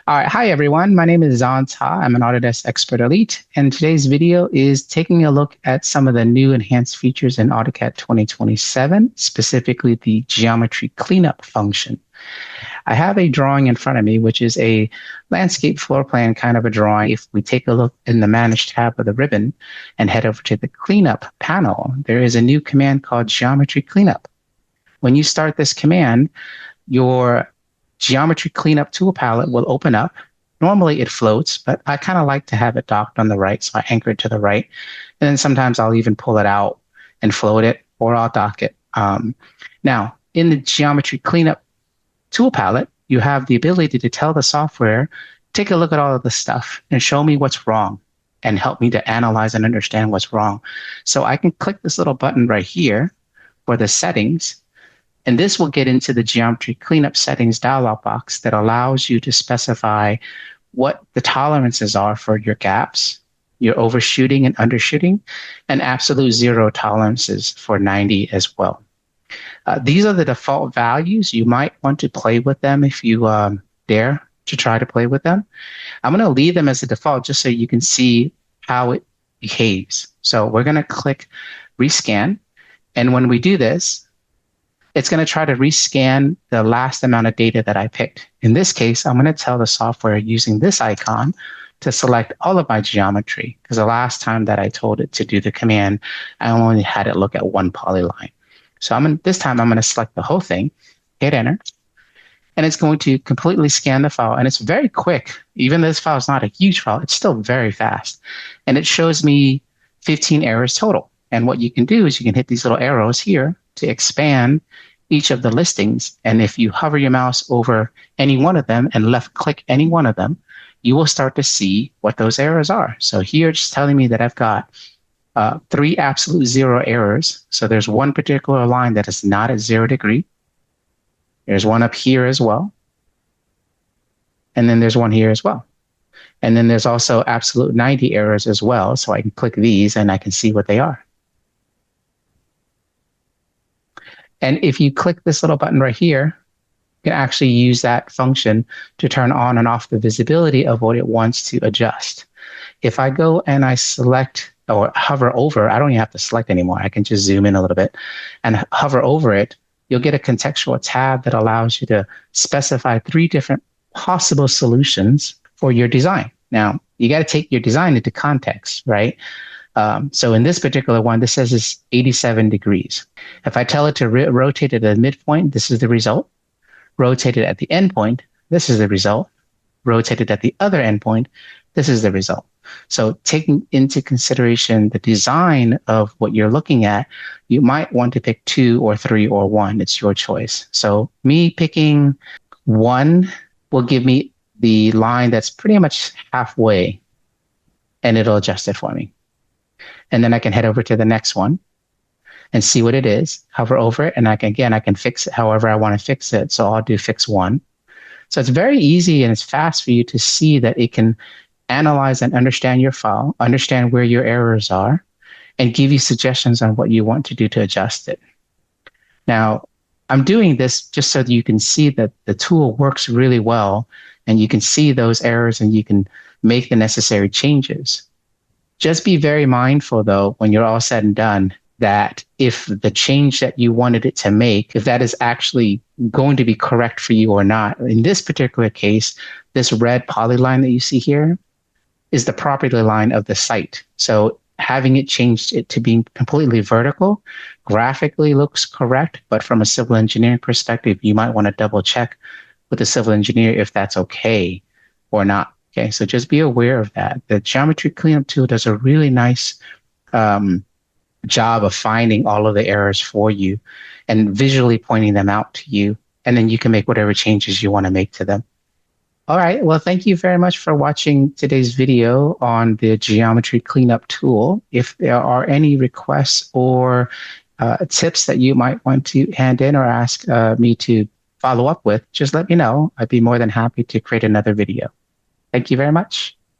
All right. Hi, everyone. My name is Dzan. I'm an Autodesk Expert Elite, and today's video is taking a look at some of the new enhanced features in AutoCAD 2027, specifically the geometry cleanup function. I have a drawing in front of me, which is a landscape floor plan kind of a drawing. If we take a look in the Manage tab of the ribbon and head over to the Cleanup panel, there is a new command called Geometry Cleanup. When you start this command, your Geometry Cleanup tool palette will open up. Normally it floats, but I kind of like to have it docked on the right, so I anchor it to the right. And then sometimes I'll even pull it out and float it, or I'll dock it. Now, in the Geometry Cleanup tool palette, you have the ability to tell the software, take a look at all of this stuff and show me what's wrong and help me to analyze and understand what's wrong. So I can click this little button right here for the settings. And this will get into the Geometry Cleanup Settings dialog box that allows you to specify what the tolerances are for your gaps, your overshooting and undershooting, and absolute zero tolerances for 90 as well. These are the default values. You might want to play with them if you dare to try to play with them. I'm going to leave them as a default just so you can see how it behaves. So we're going to click Rescan. And when we do this, it's going to try to rescan the last amount of data that I picked. In this case, I'm going to tell the software using this icon to select all of my geometry, because the last time that I told it to do the command, I only had it look at one polyline. So this time I'm going to select the whole thing, hit enter, and it's going to completely scan the file. And it's very quick. Even though this file is not a huge file, it's still very fast. And it shows me 15 errors total. And what you can do is you can hit these little arrows here to expand each of the listings. And if you hover your mouse over any one of them and left click any one of them, you will start to see what those errors are. So here it's telling me that I've got 3 absolute zero errors. So there's one particular line that is not at 0 degree. There's one up here as well. And then there's one here as well. And then there's also absolute 90 errors as well. So I can click these and I can see what they are. And if you click this little button right here, you can actually use that function to turn on and off the visibility of what it wants to adjust. If I go and I select or hover over, I don't even have to select anymore. I can just zoom in a little bit and hover over it. You'll get a contextual tab that allows you to specify 3 different possible solutions for your design. Now, you got to take your design into context, right? So in this particular one, this says it's 87 degrees. If I tell it to rotate it at the midpoint, this is the result. Rotate it at the endpoint, this is the result. Rotate it at the other endpoint, this is the result. So taking into consideration the design of what you're looking at, you might want to pick 2 or 3 or 1. It's your choice. So me picking 1 will give me the line that's pretty much halfway, and it'll adjust it for me. And then I can head over to the next one and see what it is, hover over it, and I can fix it however I want to fix it. So I'll do fix 1. So it's very easy and it's fast for you to see that it can analyze and understand your file, understand where your errors are, and give you suggestions on what you want to do to adjust it. Now, I'm doing this just so that you can see that the tool works really well, and you can see those errors and you can make the necessary changes. Just be very mindful, though, when you're all said and done, that if the change that you wanted it to make, if that is actually going to be correct for you or not. In this particular case, this red polyline that you see here is the property line of the site. So having it changed it to being completely vertical graphically looks correct, but from a civil engineering perspective, you might want to double check with the civil engineer if that's okay or not. Okay, so just be aware of that. The Geometry Cleanup tool does a really nice job of finding all of the errors for you and visually pointing them out to you, and then you can make whatever changes you want to make to them. All right, well, thank you very much for watching today's video on the Geometry Cleanup tool. If there are any requests or tips that you might want to hand in or ask me to follow up with, just let me know. I'd be more than happy to create another video. Thank you very much.